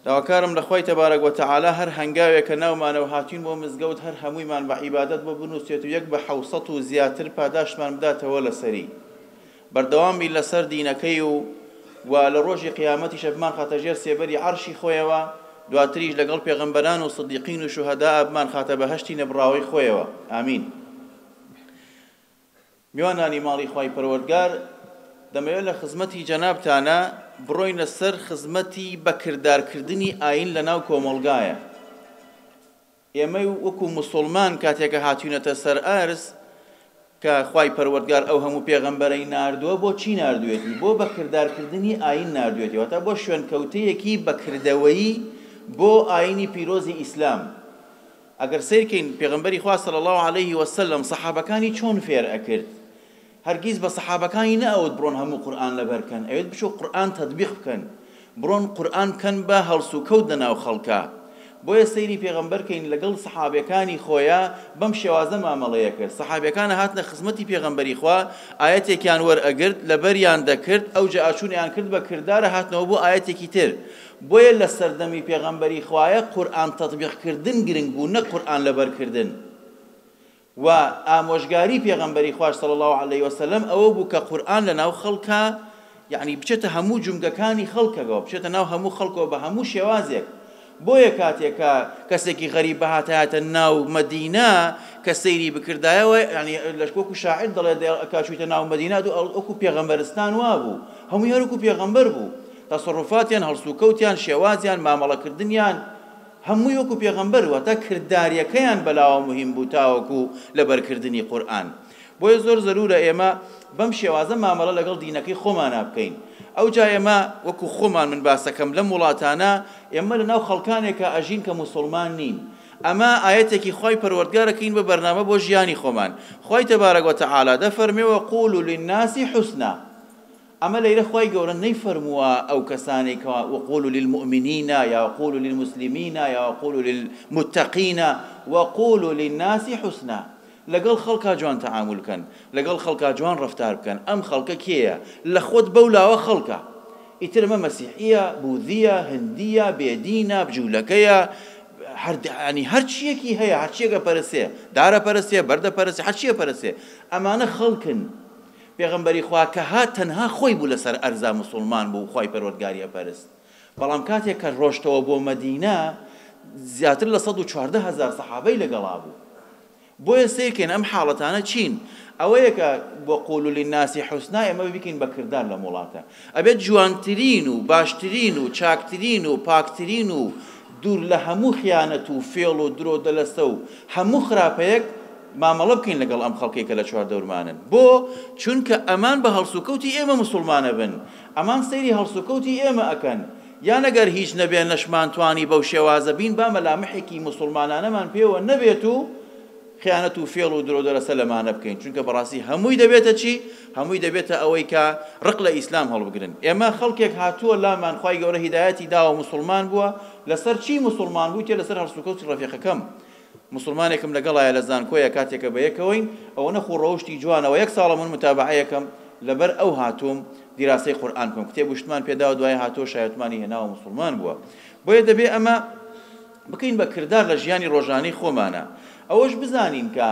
داواکارم لە خۆی تەبارەک وەتەعالا هەر هەنگاوێکە ناومانەوە هاتوین بۆ مزگەوت هەر هەموویمان بە عیبادەت بۆ بنووسێت و یەک بە 700 و زیاتر پاداشمان بداتەوە لەسەری بەردەوامی لەسەر دینەکەی و لە ڕۆژی قیامەتیش بمان خاتە ژێر سێبەری عەرشی خۆیەوە دواتریش لەگەڵ پێغەمبەران و سدیقین و شوهەدا بمان خاتە بەهەشتی نەبڕاوی خۆیەوە ئامین. میوانانی ماڵی خوای پەروەردگار دەمەوێت لە خزمەتی جەنابتانە بڕۆینە سەر خزمەتی بەکردارکردنی ئاین لە ناو کۆمەڵگایە. ئێمە وەکو موسڵمان کاتێکە هاتوونەتە سەر ئەرز کە خوای پەروەردگار ئەو هەموو پێغەمبەرەی ناردووە بۆ چی ناردوێتی؟ بۆ بەکردارکردنی ئاین ناردوێتەوە تا بۆ شوێنکەوتەیەکی بەکردەوەیی بۆ ئاینی پیرۆزی ئیسلام. ئەگەر سیرکەین پێغەمبەری خوا صلی الله علیه وسلم سەحابەکانی چۆن فێر ئەکرد؟ هەرگیز بە سەحابەکانی نەئەوت بڕۆن هەموو قورئان لەبەرکەن، ئەوێت بچۆ قورئان تەطبیق بکەن، بڕۆن قورئان بکەن بە هەڵس و کەوت لەناو خەڵکە. بۆیە سەیری پێغەمبەرکەین لەگەڵ سەحابەکانی خۆیە بەم شێوازە مامەڵەیە کرد. سەحابەکانە هاتنە خزمەتی پێغەمبەری خوا، ئایەتێکیان وەرئەگرت لەبەریان دەکرد، ئەوجا ئاچوونیان کرد بە کردارە هاتنەوە بۆ ئایەتێکی تر. بۆیە لە سەردەمی پێغەمبەری خوایە قورئان تەطبیقکردن گرنگ بوو، نە قورئان لەبەرکردن. و ئامۆژگاری پێغەمبەری خوای صلی الله علیه وسلم ئەوە بوو کە قورئان لەناو خەڵکە یعنی بچێتە هەموو جومگەکانی خەڵکەوە، بچێتە ناو هەموو خەڵکەوە بە هەموو شێوازێک. بۆیە کاتێکە کەسێکی غەریب بەهاتایەتە ناو مەدینە کە سەیری بکردایەوە یعنی لەشکۆکو شاعیر دەڵێ کاچوویتە ناو مەدینە ئەوکو پێغەمبەرستان وا بوو، هەمووی هەروکو پێغەمبەر بوو، تەسەڕوفاتیان هەڵسوکەوتیان شێوازیان مامەڵەکردنیان هەمووی وەکو پێغەمبەر وە تا کرداریەکەیان بەلاوە مهم بوو تاوەکو لەبەرکردنی قورئان. بۆیە زۆر زەرورە ئێمە بەم شێوازە مامەڵە لەگەڵ دینەکەی خۆمانە بکەین. ئەوجا ئێمە وەکو خۆمان من باسەکەم لەم وڵاتانە ئێمە لەناو خەڵکانێکە ئەژین کە موسڵمان نین. ئەمە ئایەتێکی خوای پەروەردگارەکەین بە بەرنامە بۆ ژیانی خۆمان. خوای تەبارەک وەتەعالا دەفەرمێوە قولوا للناس حسنا. ئەمە لەیرە خوای گەورە نەیفەرمووە ئەو کەسانێک کە وقولوا للمؤمنین یا وقولوا للمسلمین یا وقولوا للمتقین وقولوا للناس حسنا. لەگەڵ خەڵکا جوان تەعامل بکەن، لەگەڵ خەڵکا جوان ڕەفتار بکەن. ئەم خەڵکە کێیە؟ لە خۆت بەولاوە خەڵکە. ئیتر مە مەسیحیە، بوذیە، هندیە، بێدینە، بجوولەکەیە، ینی هەر چیەکی هەیە، هەر چیەکە پەرستێ، دارە پەرستێ، بەردە پەرستێ، هەر چیە پەرستێ، ئەمانە خەڵکن. پێغەمبەری خوا کە هات تەنها خۆی بوو لەسەر ئەرزا موسڵمان بوو، خوای پەروەردگاریە پەرست. بەڵام کاتێک کە ڕۆشتەوە بۆ مەدینە زیاتر لە 114,000 سەحابەی لەگەڵا بوو. بۆیە سیرکەین ئەم حاڵەتانە چین؟ ئەوەیە کە وقولوا للناس حسنا ئێمە بکەین بە کردار لە وڵاتە. ئەبێت جوانترین و باشترین و چاکترین و پاکترین و دوور لە هەموو خیانەت و فێڵ و درۆ دەلەستە و هەموو خراپەیەک مامەڵە بکەین لەگەڵ ئەم خەڵکێکە لە چواردەورمانن. بۆ چونکە ئەمان بە هەڵسوکەوتی ئێمە موسڵمانە بن، ئەمان سەیری هەڵسوکەوتی ئێمە ئەکەن. یان ئەگەر هیچ نەبێ نەشمانتوانی بەو شێوازە بین با مەلامحێکی موسڵمانانەمان پێوە نەبێت و خیانەت و فێڵ و درۆ دەلەسە لەمانە بکەین. چونکە بەڕاستی هەمووی دەبێتە چی؟ هەمووی دەبێتە ئەوەی کە ڕق لە ئیسلام هەڵبگرن. ئێمە خەڵکێک هاتووە لامان خوای گەورە هیدایەتی داوە موسڵمان بووە، لەسەر چی موسڵمان بوو؟ تێ لەسەر هەڵسوکەوتی ڕەفیقەکەم. موسڵمانێکم لەگەڵایە لە زانکۆیە کاتێکە بە یەکەوەین ئەوە نەخۆ ڕەوشتی جوانەوە یەک ساڵە من متابعەیەکەم لەبەر ئەو هاتووم دیراسەی قورئان بکەم، کتێب وشتمان پێداوە، دوای هاتۆ شایەتمانی هێناوە موسڵمان بووە. بۆیە دەبێ ئەمە بکەین بە کردار لە ژیانی ڕۆژانەی خۆمانە. ئەوەش بزانین کە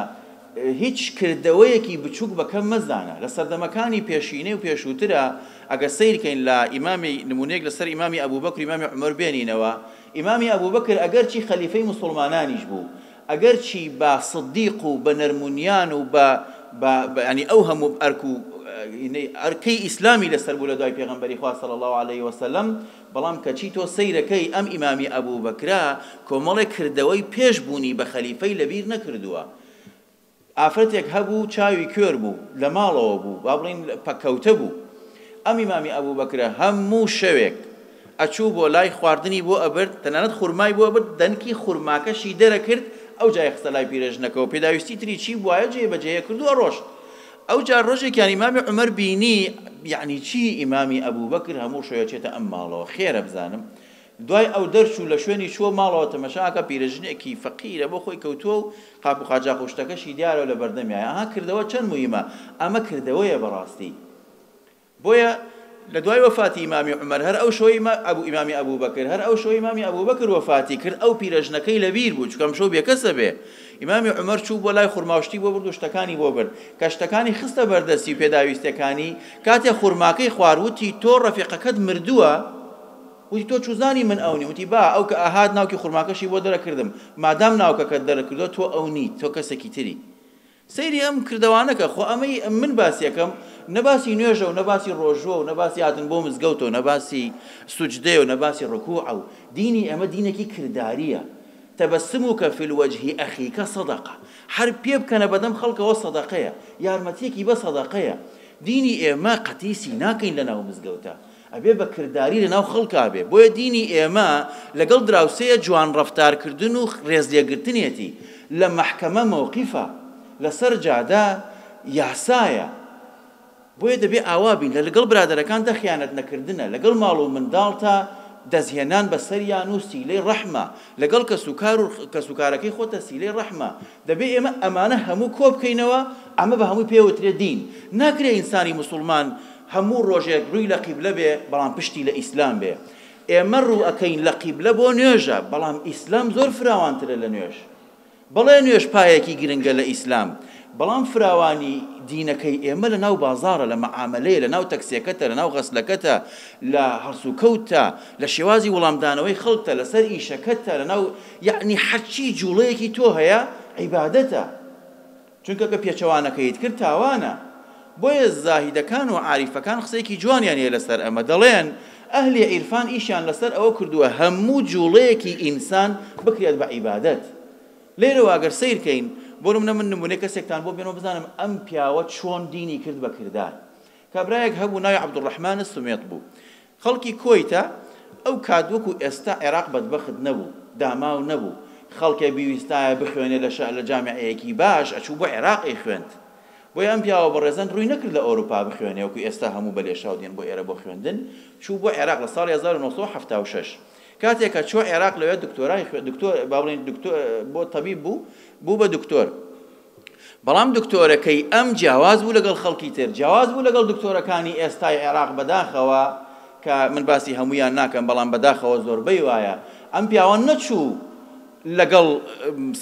هیچ کردەوەیەکی بچووک بەکەم مەزانە. لە سەردەمەکانی پێشینەی و پێشووترە ئەگە سیرکەین لە ئیمامی نمونەیەک لەسەر ئیمامی ئەبوبەکر و ئیمامی عومەر بێنینەوە، ئیمامی ئەبوبەکر ئەگەر چی خەلیفەی موسڵمانانیش بوو، ئەگەر چی بە سدیق و بە نەرمونیان و بە ینی ئەو هەموو ئەرک و ئەرکەی ئیسلامی لەسەر بوو لە دوای پێغەمبەری خوا صلی الله علیه وسلم، بەڵام کەچی تۆ سەیرەکەی ئەم ئیمامی ئەبوبەکرا کۆمەڵێک کردەوەی پێش بوونی بە خەلیفەی لەبیر نەکردووە. ئافرەتێک هەبوو چاوی کوێر بوو، لە ماڵەوە بوو، با بڵێن پەکەوتە بوو. ئەم ئیمامی ئەبوبەکرە هەموو شەوێک ئەچوو بۆ لای خواردنی بۆ ئەبرد، تەنانەت خورمای بۆ ئەبرد، دەنکی خورماکەشی دەرەکرد، ئەو جای خستە لای پیرەژنەکەەوە، پێداویستی تری چی بوایە جێبەجێ کردووە ڕۆشت. ئەو جار ڕۆژێکیان ئیمامی عومەر بینی یعنی چی ئیمامی ئەبوبەکر هەموو شەوە چێتە ئەم ماڵەوە، خێرە بزانم. دوای ئەو دەرچوو لە شوێنی چووە ماڵەوە تەمەشاکە پیرەژنێکی فەقیرە بۆ خۆی کەوتووە و قاپ و قاجاق و شتەکەشی دیارەوە لە بەردەمیایە. ئەها کردەوە چەند موهیمە، ئەمە کردەوەیە بەڕاستی. بۆیە لدواي وفاتي إمامي عمر هر أو شوي ما أبو إمامي أبو بكر هر أو شوي إمامي أبو بكر وفاتي كر أو بيرجنكي لبير بوش كم شو بيكسبه إمامي عمر شو ولا خرماوشتي بورد وشتكاني بورد كشتكاني خسته بردسي بيداويستكاني كاتي خرماكي خواروتي تور رفيقك مردوه وتی تۆ چوزانی من ئەو نی وتی با ئەو کە ئاهات ناوکی خورماکەشی بۆ دەرەکردم مادام ناوکەکەت دەرەکردۆ تۆ ئەو نیت تۆ کەسێکی تری سەیری ئەم کردەوانەکە خۆ ئەمەی من باسیەکەم نەباسی نوێژە و نەباسی ڕۆژوە و نەباسی هاتن بۆ مزگەوتەوە نەباسی سوجدێ و نەباسی ڕکوع و دینی ئەمە دینێکی کرداریە تەبەسموکە فی الوجه ئەخیکە سەدەقە هەر پێ بکەنە بەدەم خەڵکەوە سەدەقەیە یارمەتیەکی بە سەدەقەیە دینی ئێمە قەتیسی ناکەین لەناو مزگەوتە ئەبێ بە کردداری لەناو خەڵکا بێ بۆیە دینی ئێمە لەگەڵ دراوسەیە جوان ڕەفتارکردن و ڕێزلێگرتنێتی لە مەحکەمە مەوقیفە لەسەر جادا یاسایە بۆیە دەبێ ئاوا بین لەگەڵ برادەرەکانتە خیانەت نەکردنە لەگەڵ ماڵ و منداڵتە دەستهێنان بە سەریان و سیلەی ڕەحمە لەگەڵ کەسوکارەکەی خۆتە سیلەی ڕەحمە دەبێ ئێمە ئەمانە هەموو کۆ بکەینەوە ئەمە بە هەمووی پێوترێ دین ناکرێ ئینسانی موسڵمان هەموو ڕۆژێک ڕووی لە قیبلە بێ بەڵام پشتی لە ئیسلام بێ ئێمە ڕوو ئەکەین لە قیبلە بۆ نوێژە بەڵام ئیسلام زۆر فراوانترە لە نوێژ بەڵێ نوێژ پایەکی گرنگە لە ئیسلام بەڵام فراوانی دینەکەی ئێمە لە ناو بازارە لە مەعاملەیە لە ناو تەکسیەکەتە لە ناو غەسلەکەتە لە هەرسوکەوتە لە شێوازی وەڵامدانەوەی خەڵکتە لەسەر ئیشەکەتە لە ناو یعنی حەچی جوڵەیەکی تۆ هەیە عیبادەتە چونکە کە پێچەوانەکەیت کرد تاوانە بۆیە زاهیدەکان و عاریفەکان قسەیەکی جوانیان هەیە لەسەر ئەمە دەڵێن ئەهلی عیرفان ئیشیان لەسەر ئەوە کردووە هەموو جوڵەیەکی ئینسان بکرێت بە عیبادەت لێرەوە ئەگەر سیرکەین بۆ نمونە من نمونەی کەسێکتان بۆ بێنەوە بزانم ئەم پیاوە چۆن دینی کرد بە کردار کابرایەک هەبوو ناوی عەبدوڕەحمان سومێت بوو خەڵکی کۆیتە ئەو کات وەکو ئێستا عێراق بەدبەخت نەبوو داماو نەبوو خەڵکێ بیویستایە بخوێنێ لە جامعەیەکی باش ئەچوو بۆ عێراقی خوێند بۆی ئەم پیاوە بەڕێزەن ڕووی نەکرد لە ئەوروپا بخوێنێ وەکو ئێستا هەموو بەلێشاو دێن بۆ ئێرە بۆ خوێندن چوو بۆ عێراق لە ساڵی 1976 کاتێکە چوە عێراق لەوێ دکتۆرای دکتۆر با بڵێن دکتۆر بۆ تەبیب بوو بە دکتۆر بەڵام دکتۆرەکەی ئەم جیاواز بوو لەگەڵ خەڵکی تر جیاواز بوو لەگەڵ دکتۆرەکانی ئێستای عێراق بەداخەوە کە من باسی هەمویان ناکەم بەڵام بەداخەوە زۆربەی وایە ئەم پیاوە نەچوو لەگەڵ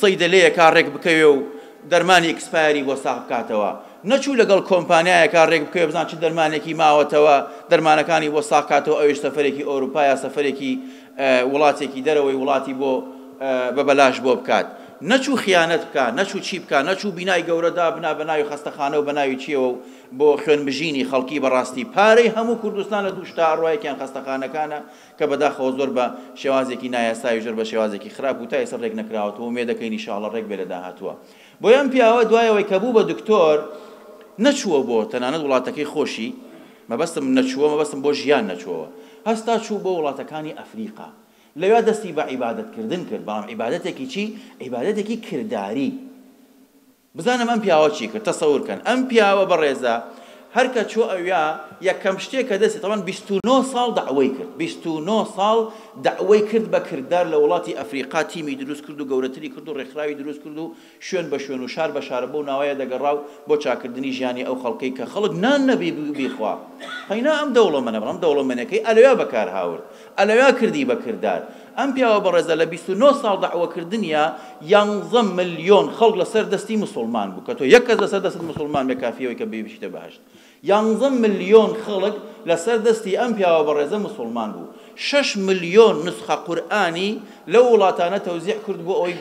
سەیدەلەیە کارڕێک بکەوێ و دەرمانی ئەکسپایری بۆ ساغ بکاتەوە نەچوو لەگەڵ کۆمپانیایە کارڕێک بکەوێ بزان چ دەرمانێکی ماوەتەوە دەرمانەکانی بۆ ساغ کاتەوە ئەویش سەفەرێکی ئەوروپایە سەفەرێکی وڵاتێکی دەرەوەی وڵاتی بۆ بەبەلاش بۆ بکات نەچوو خیانەت بکە نەچوو چی بکە نەچوو بینای گەورەدا بنا بەناوی خەستەخانە و بەناوی چیەوە بۆ خوێنبژینی خەڵکی بەڕاستی پارەی هەموو کوردستان لە دوو شتا ئەڕوایەکیان خەستەخانەکانە کە بەداخەوە زۆر بە شێوازێکی نایاسایی زۆر بە شێوازێکی خراپ و تا ئێستا ڕێک نەکراوەتەوە ومێ دەکەین ئینشاڵڵا ڕێک بێ لە داهاتووە بۆ ئەم پیاوە دوایەوەی کە بوو بە دکتۆر نەچووە بۆ تەنانەت وڵاتەکەی خۆشی مەبەستم نەچووە مەبەستم بۆ ژیان نەچووە هەستا چوو بۆ وڵاتەکانی ئەفریقا لەوێ دەستی بە عیبادەتکردن کرد بەڵام عیبادەتێکی چی عیبادەتێکی کردداری بزانم ئەم پیاوە چی کرد تەسەورکەن ئەم پیاوە بەڕێزە هەر کە چوە ئەویا یەکەم شتێکە دەستی تەمان 29 ساڵ دەعوەی کرد 29 ساڵ دەعوەی کرد بە کردار لە وڵاتی ئەفریقا تیمی دروست کرد و گەورەتری کرد و ڕێکخراوی دروست کرد و شوێن بە شوێن و شار بە شارە بۆ ناوایە دەگەڕا و بۆ چاکردنی ژیانی ئەو خەڵکەی کە خەڵک نان نەبی بیخوا قەینا ئەم دەوڵەمەنە بەڵام دەوڵەمەنەکەی ئەلەوێ بەکار هاورد ئەلەوێ کردی بە کردار ئەم پیاوە بەڕێزە لە 29 ساڵ دەعوەکردنیە 11 ملیۆن خەڵک لەسەر دەستی موسڵمان بوو کە تۆ یەک کەس لەسەر دەست موسڵمان بێ کافیەوەی کە بێبیشتە بەهەشت 11 ملیۆن خەڵک لەسەر دەستی ئەم پیاوە بەڕێزە موسڵمان بوو 6 ملیۆن نسخە قورئانی لەو وڵاتانە تەوزیع کرد بۆ ئەوەی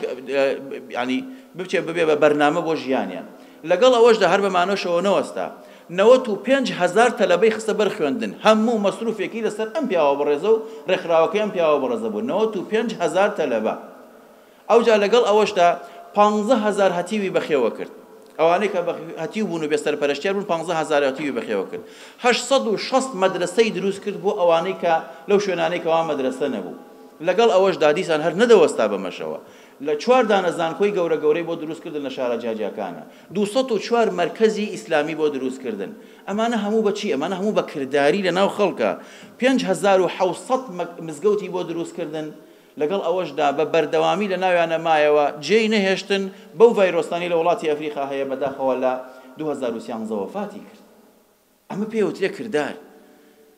ینی بچێ ببێ بە بەرنامە بۆ ژیانیان لەگەڵ ئەوەشدا هەر بەمانۆشەوە نەوەستا 95,000 تەلەبەی خستە بەر خوێندن هەموو مەسروفێکی لەسەر ئەم پیاوە بەڕێزە و ڕێکخراوەکەی ئەم پیاوە بەڕێزە بوو 95,000 تەلەبە ئەوجا لەگەڵ ئەوەشدا 15,000 هەتیوی بەخێوە کرد ئەوانەی کە هەتیو بوون و بێسەرپەرشتیار بوون 15,000 هەتیوی بەخێوە کرد 860 مەدرسەی دروست کرد بۆ ئەوانەی کە لەو شوێنانەی کەوا مەدرسە نەبوو لەگەڵ ئەوەشدا دیسان هەر نەدەوەستا بەمەشەوە لە 4 دانە زانکۆی گەورەی بۆ دروستکردن لە شارە جاجیەکانە 204 مەرکەزی ئیسلامی بۆ دروستکردن ئەمانە هەموو بە چی ئەمانە هەموو بە کردداری لە ناو خەڵکە 5,700 مزگەوتی بۆ دروستکردن لەگەڵ ئەوەشدا بە بەردەوامی لە ناویانە مایەوە جێی نەهێشتن بەو ڤایرۆسانی لە وڵاتی ئەفریقا هەیە بەداخەوە لە 2013 وەفاتی کرد ئەمە پێوترێ کردار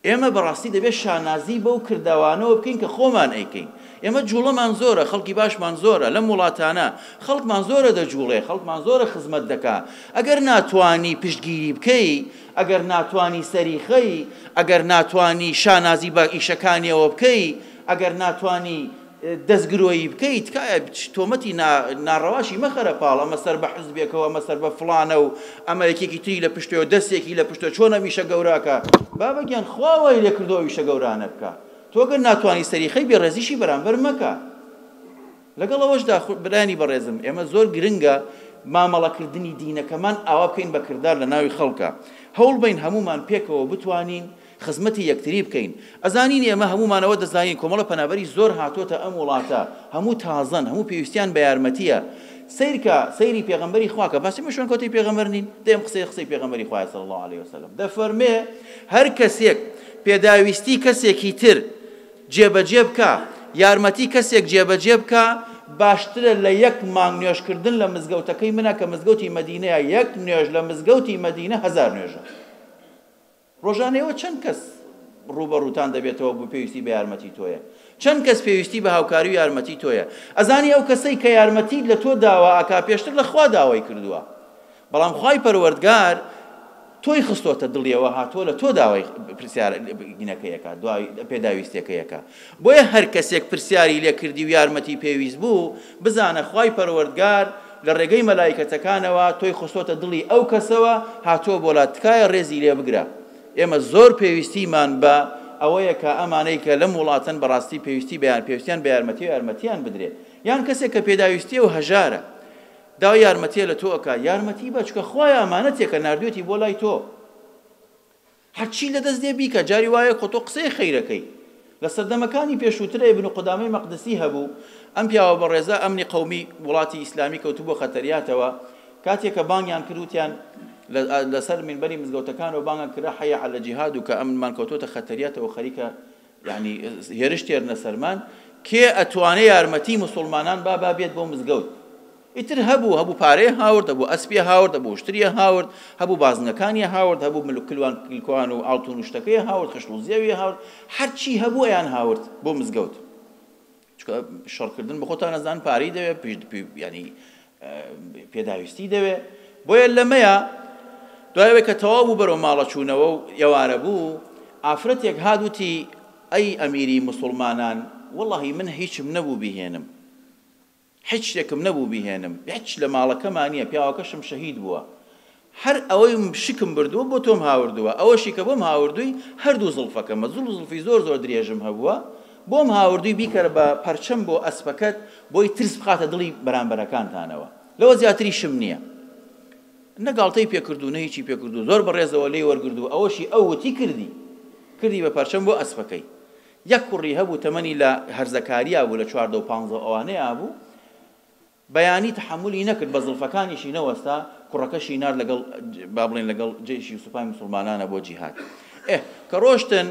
ئێمە بەڕاستی دەبێت شانازی بەو کرداوانەوە بکەین کە خۆمان ئەیکەین. ئێمە جوڵەمان زۆرە، خەڵکی باشمان زۆرە لەم وڵاتانە، خەڵکمان زۆرە دەجوڵێ، خەڵکمان زۆرە خزمەت دەکا. ئەگەر ناتوانی پشتگیری بکەی، ئەگەر ناتوانی سەریخەی، ئەگەر ناتوانی شانازی بە ئیشەکانیەوە بکەی، ئەگەر ناتوانی دەستگرۆیی بکەیت، تکایە تۆمەتی ناڕەواشی مەخەرە پاڵ، ئەمە سەر بە حزبێکەوە، ئەمە سەر بە فڵانە و ئەمە یەکێکی تری لە پشتەوە دەستێکی لە پشتە چۆنە میشە گەوراکە. بابەگیان خواوەی لێکردەوە ویشە گەورانە بکە. تۆگەر ناتوانی سەریخەی بێڕێزیشی بەرامبەر مەکە. لەگەڵ ئەوەشدا برانی بەڕێزم، ئێمە زۆر گرنگە مامەڵەکردنی دینەکەمان ئاوا بکەین بە کردار لە ناوی خەڵکە. هەوڵ بین هەمومان پێکەوە بتوانین خزمەتی یەکتری بکەین. ئەزانین ئێمە هەمومانەوە دەزانین کۆمەڵە پەنابەری زۆر هاتۆتە ئەم وڵاتە، هەموو تازەن، هەموو پێویستیان بە یارمەتیە. سیرکە سەیری پێغەمبەری خواکە، باسی مەشوێن کۆتی پێغەمبەر نین، دەیم قسەی پێغەمبەری خوای صلی الله علیه وسلم دەفەرمێ هەر کەسێک پێداویستی کەسێکی تر جێبەجێ بکە، یارمەتی کەسێک جێبەجێ بکە، باشترە لە یەک مانگ نوێژکردن لە مزگەوتەکەی منە کە مزگەوتی مەدینەیە. یەک نوێژ لە مزگەوتی مەدینە 1000 نوێژە. ڕۆژانەیەوە چەند کەس ڕوبەڕووتان دەبێتەوە بۆ پێویستی بە یارمەتی تۆیە؟ چەند کەس پێویستی بە هاوکاری و یارمەتی تۆیە؟ ئەزانی ئەو کەسەی کە یارمەتی لە تۆ داوا ئاکا پێشتر لە خوا داوای کردووە، بەڵام خوای پەروەردگار تۆی خستۆتە دڵیەوە، هاتۆ لە تۆ داوای پرسیارگینەکەیەکە، دوای پێداویستەکەیەکە. بۆیە هەر کەسێک پرسیاری لێ کردی و یارمەتی پێویست بوو، بزانە خوای پەروەردگار لە ڕێگەی مەلایکەتەکانەوە تۆی خستۆتە دڵی ئەو کەسەوە، هاتۆ بۆ لات تکایە ڕێزی لێ بگرە. ئێمە زۆر پێویستیمان بە ئەوەیە کە ئەمانەی کە لەم وڵاتن بەڕاستی پێویستیان بە یارمەتی و یارمەتیان بدرێت. یان کەسێک کە پێداویستیە و هەژارە داوای یارمەتیە لە تۆ ئەکا، یارمەتی بە چکە خۆی ئەمانەتێکە ناردوێتی بۆ لای تۆ، هەرچی لەدەست دێ بیکە. جاری وایە خۆ تۆ قسەی خەیرەکەی. لە سەردەمەکانی پێشووترە ئیبن قودامەی مەقدسی هەبوو، ئەم پیاوە بەڕێزە ئەمنی قەومی وڵاتی ئیسلامی کەوتو بۆ خەتەریاتەوە، کاتێککە بانگیان کردوتیان لەسەر منبەری مزگەوتەکانەوە بانگیان کرا حەیە عەلە جیهاد و کە ئەمنمان کەوتۆتە خەتەریاتەوە خەریکە یعنی هێرش تێرنە سەرمان، کێ ئەتوانێ یارمەتی موسڵمانان با بێت بۆ مزگەوت. ئیتر هەبوو پارەیە هاورد، هەبوو ئەسپیە هاورد، هەبوو شتریە هاورد، هەبوو بازنەکانیە هاورد، هەبوو کلوان و ئاڵتون و شتەکەیە هاورد، خشت و زێوی هاورد، هەرچی هەبوو ئەیان هاورد بۆ مزگەوت. چکە شەڕکردن بە خۆتان نەزان پارەی دەوێت، ینی پێداویستی دەوێت. بۆیە لەمەیە دوایەوەی کە تەواو بوو بەرەو ماڵە چوونەوە و ئێوارە بوو، ئافرەتێک هادوتی ئەی ئەمیری موسڵمانان، وەڵڵاهی من هیچم نەبوو بیهێنم، هیچ شتێکم نەبوو بیهێنم، هیچ لە ماڵەکەمان نییە، پیاوەکەشم شەهید بووە، هەر ئەوەی شکم بردووە بۆ تۆم هاوردووە، ئەوەشی کە بۆم هاوردووی هەردوو زڵفەکەمە، زڵفی زۆر درێژم هەبووە، بۆم هاوردووی بیکەرە بە پەرچەم بۆ ئەسپەکەت، بۆی ترس بخاتە دڵی بەرامبەرەکانتانەوە، لەوە زیاتری شم نییە. نەگاڵتەی پێکردو نە هیچی پێکردو، زۆر بەڕێزەوە لێی وەرگردو، ئەوەشی ئەو وتی کردی بە پەرچەم بۆ ئەسپەکەی. یەک کوڕی هەبوو تەمەنی لە هەرزەکاریە بوو، لە 14 و 15 ئەوانەیە بوو، بەیانی تحملی نەکرد، بە زڵفەکانیشی نەوەستا، کوڕەکەشی نار لەگەڵ با بڵێن لەگەڵ جێشی سوپای موسڵمانانە بۆ جیهاد. کە ڕۆشتن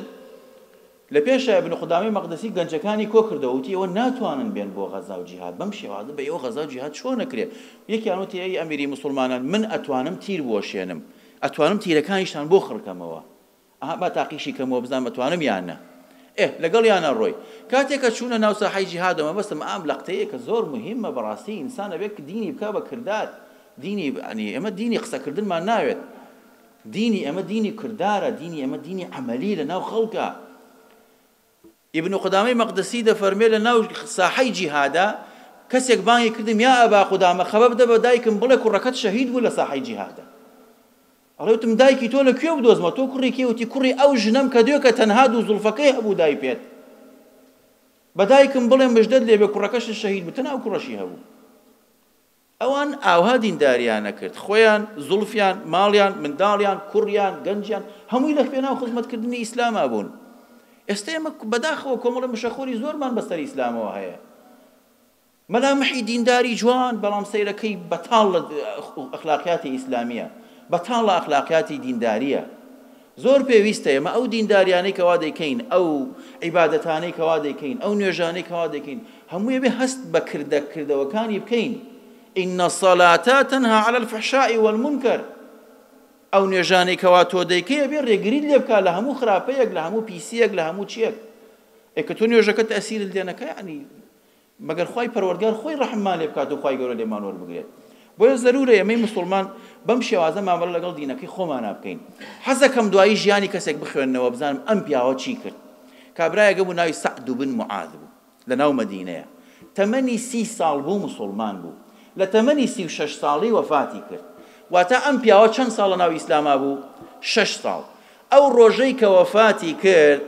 لە پێشە ابن قودامەی مەقدسی گەنجەکانی کۆ کردەوە، وتی ئەوە ناتوانن بێن بۆ غەزا و جیهاد، بەم شێوازە بە ئێوە غەزا و جیهاد چۆن نەکرێت؟ یەکیان وتی ئەی ئەمیری موسڵمانان، من ئەتوانم تیر بۆشێنم، ئەتوانم تیرەکانیشتان بۆ خڕکەمەوە، با تاقیشی کەمەوە بزانم ئەتوانم یان نە. لەگەڵ یانە ڕۆی کاتێککە چوونە ناو ساحەی جیهادەوە، بەستم ئام لەقتەیە کە زۆر مهمە بەڕاستی ئینسانە بێت کە دینی بکا بە کردار. دینی ئەمە دینی قسەکردنمان ناوێت، دینی ئەمە دینی کردارە، دینی ئەمە دینی عەمەلی لە ناو خەڵکە. ابن قودامەی مەقدسی دەفەرمێ لە ناو ساحەی جیهادا کەسێک بانگی کردم، یا ئەبا قودامە خەبەر بدە بە دایکم بڵێ کوڕەکەت شەهید بوو لە ساحەی جیهادا. ئەڵێوتم دایکی تۆ لە کوێ بدۆزمە؟ تۆ کوڕی کێ؟ وتی کوڕی ئەو ژنەم کە دوێ کە تەنها دوو زولفەکەی هەبوو دای پێت، بە دایکم بڵێ مژدەت لێبێ کوڕەکەش شەهید بوو، تەنها کوڕەشی هەبوو. ئەوان ئاوا دینداریان نەکرد، خۆیان زولفیان، ماڵیان، منداڵیان، کوڕیان، گەنجیان هەمووی لە پێناو خزمەتکردنی ئیسلاما بوون. ئێستا ئێمە بەداخەوە کۆمەڵە مشەخۆری زۆرمان بەسەر ئیسلامەوە هەیە، مەلامحی دینداری جوان، بەڵام سەیرەکەی بەتاڵ لە ئەخلاقیاتی ئیسلامیە، بەتاڵ لە ئەخلاقیاتی دینداریە. زۆر پێویستە ئێمە ئەو دینداریانەی کەوا دەیکەین، ئەو عیبادەتانەی کەوا دەیکەین، ئەو نوێژانەی کەوا دەیکەین، هەمووی بێ هەست بە کردەوەکانی بکەین. ئین الصەلاة تەنها علی الفحشاء والمنکر. ئەو نوێژانەی کەوا تۆ دەیکەی ئەبێ ڕێگریت لێ بکات لە هەموو خراپەیەک لە هەموو پیسیەک لە هەموو چیەک کە تۆ نوێژەکەت تەسیرت لێ نەکە یعنی مەگەر خوای پەروەردگار خۆی ڕەحممان لێ بکات و خوای گەورە لێمان وەربگرێت بۆیە زەرورە ئێمەی مسڵمان بەم شێوازە مامەڵە لەگەڵ دینەکەی خۆمان بکەین حەزەکەم دوایی ژیانی کەسێک بخوێننەوە بزانم ئەم پیاوە چی کرد کابرایەکە بوو ناوی سەعد بن معاذ بوو لە ناو مەدینەیە تەمەنی 30 ساڵ بوو مسڵمان بوو لە تەمەنی 36 ساڵی وەفاتی کرد واتە ئەم پیاوە چەند ساڵ لە ناو ئیسلاما بوو 6 ساڵ ئەو ڕۆژەی کە وەفاتی کرد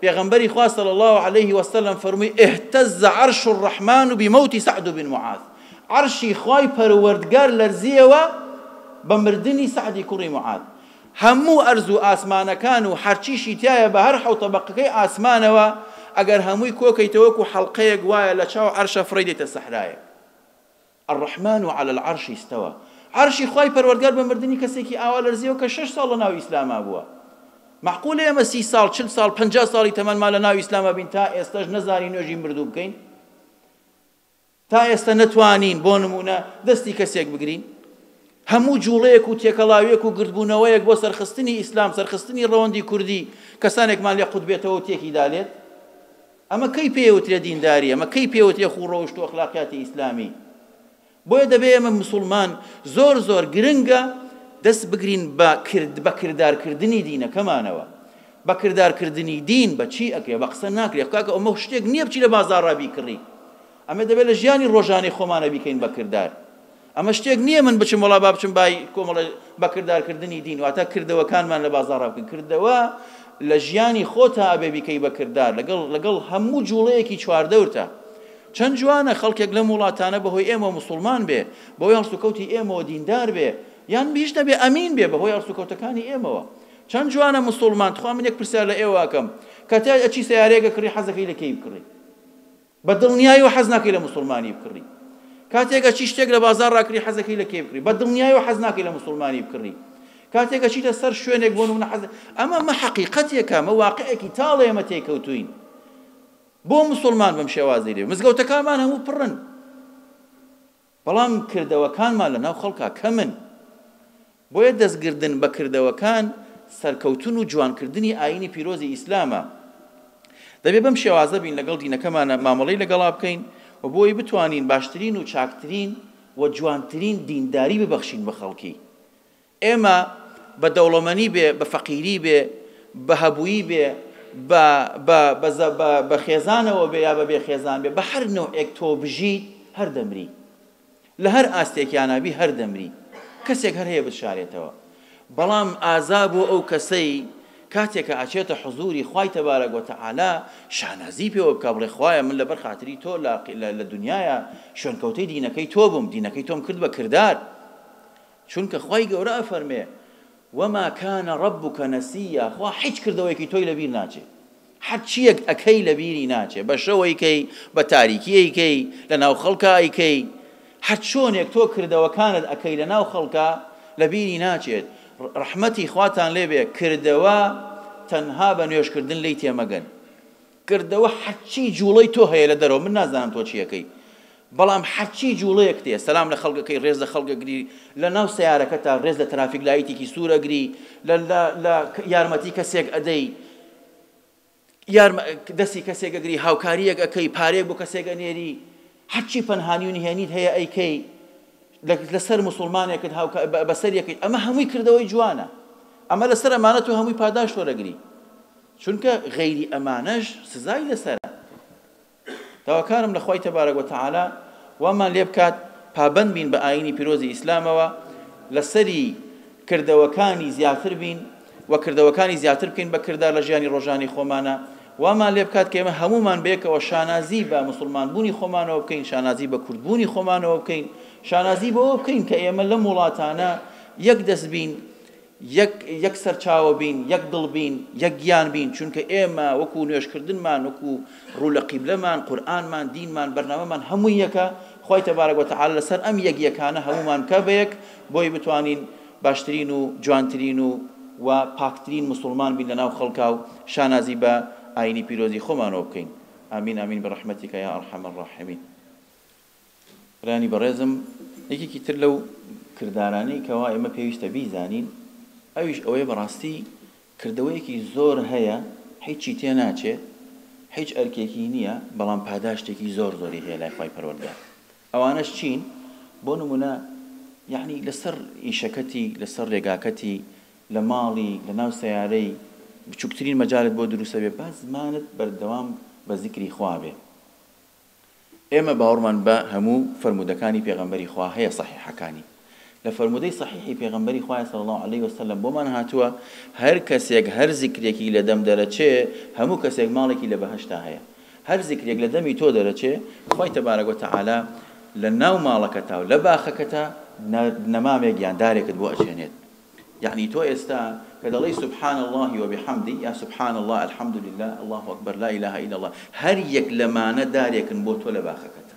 پێغەمبەری خوا صلی الله عليه وسلم فەرمووی اهتز عرش الرحمن بموت سعد بن معاذ عرشی خوای پەروەردگار لەرزیەوە بە مردنی سعدی کوڕی معاذ هەموو ئەرز و ئاسمانەکان و هەرچیشی تایە بە هەر حەوت طەبەقەکەی ئاسمانەوە ئەگەر هەمووی کۆکەیتەوە وەکو حەڵقەیەک وایە لە چاو عەرشە فڕی دێتە سەحرایە الرحمن على العرش استوى عرشی خوای پەروەردگار بە مردنی کەسێکی ئاوا لەرزیەوە کە 6 ساڵ لە ناو ئیسلاما بووە معقولە ئێمە 30 ساڵ 40 ساڵ 50 ساڵی تەمەنمان لە ناو ئیسلاما بین تا ئێستاش نەزانی نوێژی مردوو بکەین تا ئێستا نەتوانین بۆ نمونە دەستی کەسێک بگرین هەموو جوڵەیەک و تێکەڵاویەک و گردبوونەوەیەک بۆ سەرخستنی ئیسلام سەرخستنی ڕەوەندی کوردی کەسانێکمان لێ قوتبێتەوە و تێکی دالێت ئەمە کەی پێوترێ دینداری ئەمە کەی پێوترێ خوڕەوشت و ئەخلاقیاتی ئیسلامی بۆیە دەبێ ئێمە مسلمان زۆر زۆر گرنگە دەست بگرین بە کردارکردنی دینەکەمانەوە بە کردارکردنی دین بە چی ئەکرێ بە قسە ناکرێ کاکە ئەمە شتێک نییە بچی لە بازاڕ ڕابیکڕی ئەمە دەبێت لە ژیانی ڕۆژانەی خۆمانە بیکەین بە کردار ئەمە شتێک نییە من بچم وڵا با بچم بای کۆمەڵە بە کردارکردنی دین واتە کردەوەکانمان لە بازاڕ بکەین کردەوە لە ژیانی خۆتە ئەبێ بیکەی بە کردار لەگەڵ هەموو جوڵەیەکی چواردەورتە چەند جوانە خەڵکێک لەم وڵاتانە بەهۆی ئێمە مسلمان بێ بەهۆی هەڵسوکەوتی ئێمەوە دیندار بێ یان بیش نەبێ ئەمین بێ بەهۆی هەڵسوکەوتەکانی ئێمەوە چەند جوانە مسلمان تخوا من یەک پرسیار لە ئێوەکەم کەتا ئەچی سەیارەیەکە کڕی حەزەکەی لە کەی بکڕی بە دڵنیایی و حەز ناکەی لە مسلمانی بکڕی کاتێکە چی شتێک لە بازار ڕاکری حەزەکەی لە کەی بکڕی بە دڵنیایی و حەز ناکەی لە مسلمانی بکڕی کاتێکە چیتە سەر شوێنێک بۆ نمونە حەز ئەمە حەقیقەتێکە ئەمە واقعێکی تاڵە ئێمە تێکەوتوین بۆ مسلمان بەم شێوازەی لێ مزگەوتەکانمان هەموو پڕن بەڵام کردەوەکانمان لە ناو خەڵکا کەمن بۆیە دەستگردن بە کردەوەکان سەرکەوتن و جوانکردنی ئاینی پیرۆزی ئیسلامە دەبێت بەم شێوازە بین لەگەڵ دینەکەمانە مامەڵەی لەگەڵا بکەین و بۆی بتوانین باشترین و چاکترین و جوانترین دینداری ببەخشین بە خەڵکی ئێمە بە دەوڵەمەنی بێ بە فەقیری بێ بە هەبووی بێ بە خێزانەوە بێ یا بە بێخێزان بێ بە هەر نوعێک تۆ بژیت هەر دەمری لە هەر ئاستێکیانابی هەر دەمری کەسێک هەر هەیە بشارێتەوە بەڵام ئازا بۆ ئەو کەسەی کاتێکە ئاچێتە حوزوری خوای تەبارەک وتەعالا شانازی پێوە بکە بڵێ خوایە من لەبەر خاتری تۆ لە دنیایە شوێنکەوتەی دینەکەی تۆ بووم دینەکەی تۆم کرد بە کردار چونکە خوای گەورە ئەفەرمێ وما كان ربك نسيا خوا هیچ کردەوەیەکی تۆی لەبیر ناچێ هەر چیەک ئەکەی لەبیری ناچێ بە شەوەیکەی بە تاریکیەکەی لە ناو خەڵکا ئەیکەی هەر چۆنێک تۆ کردەوەکانت ئەکەی لە ناو خەڵکا لەبیری ناچێت ڕەحمەتی خواتان لێبێ کردەوە تەنها بە نوێژکردن لی تێمەگەن کردەوە هەرچی جوڵەی تۆ هەیە لە دەرەوە من نازانم تۆ چیەکەی بەڵام هەرچی جوڵەیەک تێ سەلام لە خەڵکەکەی ڕێز لە خەڵکەگری لە ناو سیارەکە تا ڕێز لە ترافیک لایتێکی سوورەگری لە یارمەتی کەسێک ئەدەی دەستی کەسێک ئەگری هاوکاریەک ئەەکەی پارێک بۆ کەسێک ئەنێری هەرچی پەنهانی و نهێنیت هەیە ئەیکەی لەسەر مسلمانێکت بەسەر یەکەیت ئەمە هەمووی کردەوەی جوانە ئەمە لەسەر ئەمانەت و هەمووی پاداش وەرەگری چونکە غەیری ئەمانەش سزای لەسەرە داواکارم لە خوای تەبارەک وتەعالا وامان لێ بکات پابەند بین بە ئاینی پیرۆزی ئیسلامەوە لەسەری کردەوەکانی زیاتر بین و کردەوەکانی زیاتر بکەین بە کردار لە ژیانی ڕۆژانی خۆمانە وامان لێ بکات کە ئێمە هەمومان بێکەوە شانازی بە مسلمانبوونی خۆمانەوە بکەین شانازی بە کوردبوونی خۆمانەوە بکەین شانازی بەوە بکەین کە ئێمە لەم وڵاتانە یەک دەست بین یەک سەرچاوە بین یەک دڵ بین یەک گیان بین چونکە ئێمە وەکو نوێژکردنمان وەکو ڕوو لە قیبلەمان قورئانمان دینمان بەرنامەمان هەمووی یەکە خوای تەبارەک وتەعالا لەسەر ئەم یەکیەکانە هەمومان کە بەیەک بۆی بتوانین باشترین و جوانترین و پاکترین مسلمان بین لەناو خەڵکا و شانازی بە ئاینی پیرۆزی خۆمانەوە بکەین ئامین ئامین بەڕەحمەتیکە یا ئەرحەم الراحیمین برانی بەڕێزم یەکێکی تر لەو کردارانەی کەوا ئێمە پێویستە بیزانین ئەویش ئەوەی بەڕاستی کردەوەیەکی زۆر هەیە، هیچی تێ ناچێت، هیچ ئەرکێکی نییە، بەڵام پاداشتێکی زۆر زۆری هەیە لای خۆی پەروەردگار. ئەوانەش چین؟ بۆ نمونە یعنی لەسەر ئیشەکەتی، لەسەر ڕێگاکەتی، لە ماڵی، لە ناو سەیارەی بچووکترین مەجالت بۆ دروستە بێ، با زمانت بەردەوام بە زیکری خوا بێ. ئێمە باوەڕمان بە هەموو فەرمودەکانی پێغەمبەری خوا هەیە صحیحەکانی. لە فەرمودەی صحیحی پێغەمبەری خوا صلی الله علیه وسلم بۆمان هاتووە هەر کەسێک هەر زیکرێکی لە دەم دەرەچێ، هەموو کەسێک ماڵێکی لە بەهەشتا هەیە. هەر زیکرێک لە دەمی تۆ دەرەچێ، خۆی تەبارەک وتەعالا لە ناو ماڵەکەتا و لە باخەکەتا نەمامێک یاندارێکت بۆ ئەچێنێت. یعنی تۆ ئێستا کە دەڵێی سبحان الله وبحمدی یا سبحان الله الحمد لله الله أكبر لا إله إلا الله، هەر یەک لەمانە دارێکن بۆ تۆ لە باخەکەتە.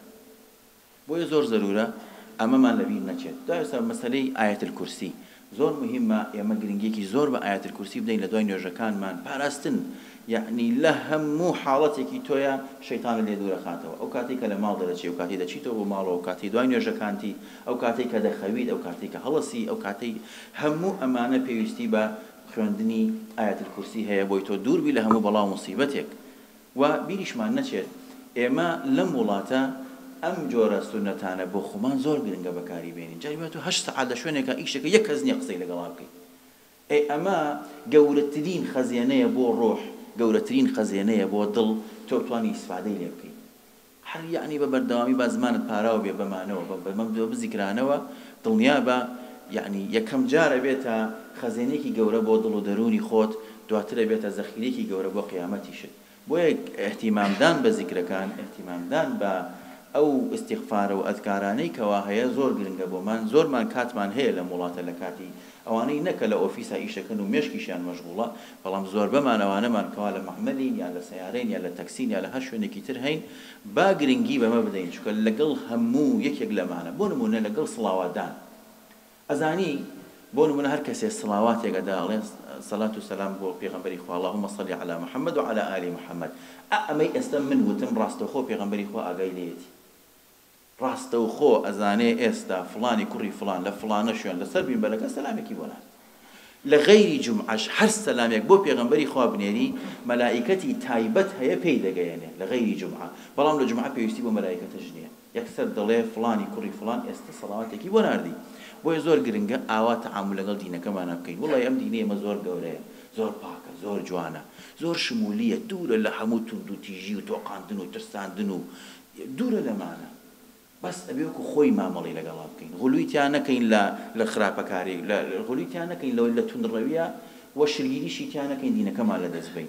بۆیە زۆر زەرورە ئەمەمان لەبیر نەچێت. تا ئێستا مەسەلەی ئایەت الکورسی زۆر مهمە، ئێمە گرنگیەکی زۆر بە ئایەت الکورسی بدەین لە دوای نوێژەکانمان. پاراستن یعنی لە هەموو حاڵەتێکی تۆیە شەیتانە لێ دوورەخاتەوە. ئەو کاتێک کە لە ماڵ دەرەچێ، ئەو کاتێک دەچیتەوە بۆ ماڵەوە، ئەو کاتێک دوای نوێژەکانتی، ئەو کاتێک کە دەخەویت، ئەو کاتێک کە هەڵەسی، ئەو کاتێک هەموو ئەمانە پێویستی بە خوێندنی ئایەت الکورسی هەیە بۆی تۆ دووربی لە هەموو بەڵاو مصیبەتێک. و بیریشمان نەچێت ئێمە لەم وڵاتە ئەم جۆرە سونەتانە بۆ خۆمان زۆر گرنگە بەکاری بێنین. جاری واتە 8 سەعات لە شوێنێکە ئیشەکە یەک کەس نییە قسەی لەگەڵا بکەیت. ئەمە گەورەترین خەزیێنەیە بۆ ڕۆح، گەورەترین خەزیێنەیە بۆ دڵ، تۆ بتوانی ئیسفادەی لێ بکەیت. هەر یعنی بە بەردەوامی با زمانت پاراوە بێ بەمانەوە بە بزیکرانەوە، دڵنیا بە یعنی یەکەم جارە بێتە خەزیێنێکی گەورە بۆ دڵ و دەرونی خۆت، دواترە بێتە زەخیرێکی گەورە بۆ قیامەتیشت. بۆیە احتیمامدان بە زیکرەکان، احتیمامدان بە ئەو ئیستیغفارە و ئەذکارانەی کەوا هەیە زۆر گرنگە بۆمان. زۆرمان کاتمان هەیە لە وڵاتە لە کاتی ئەوانەی نەکە لە ئۆفیسا ئیشەکەن و مێشکیشیان مەشغوڵە، بەڵام زۆر بەمان ئەوانەمان کەوا لە مەحمەلین یان لە سەیارەین یان لە تەکسین یان لە هەر شوێنێکی تر هەین، با گرنگی بەمە بدەین، چونکە لەگەڵ هەموو یەکێک لەمانە. بۆ نمونە لەگەڵ سڵاواتدان ئەزانی، بۆ نمونە هەر کەسێ سڵاواتێک ئەدا ئەڵێ سەلات و سەلام بۆ پێغەمبەری خوا، اللهم صل على محمد وعلى آل محمد. ئەمەی ئێستا من وتم ڕاستەوخۆ پێغەمبەری خوا ئاگای لێیەتی، ڕاستەوخۆ ئەزانێ ئێستا فڵانی کوڕی فڵان لە فڵانە شوێن لەسەر بینبەرەکە سەلامێکی بۆ نات. لە غەیری جومعەش هەر سەلامێک بۆ پێغەمبەری خوا بنێری، مەلائیکەتی تایبەت هەیە پێی دەگەیەنێ لە غەیری جومعە، بەڵام لە جومعە پێویستی بۆ مەلائیکەتەش نییە. یەکسەر دەڵێ فڵانی کوڕی فڵان ئێستا سەڵاواتێکی بۆ ناردی. بۆیە زۆر گرنگە ئاوا تەعامل لەگەڵ دینەکەمانە بکەین. وڵای ئەم دینە ئێمە زۆر گەورەیە، زۆر پاکە، زۆر جوانە، زۆر شمولیە، دوورە لە هەموو توند و تیژی و تۆقاندن و ترساندن و دوورە لەمانە. بەس ئەبێ وەکو خۆی مامەڵی لەگەڵا بکەین. غولوویتیان نەکەین لە خراپەکاری، غولوویتیان نەکەین لە توندڕەویە وە شرگیریشیتیان نەکەین دینەکەمان لەدەست بین.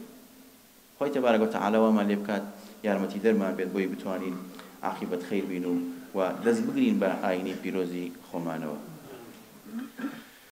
خۆی تەبارەک وتەعالا وامان لێ بکات، یارمەتی دەرمان بێت بۆی بتوانین عاقبەت خەیر بین و دەست بگرین بە ئاینی پیرۆزی خۆمانەوە.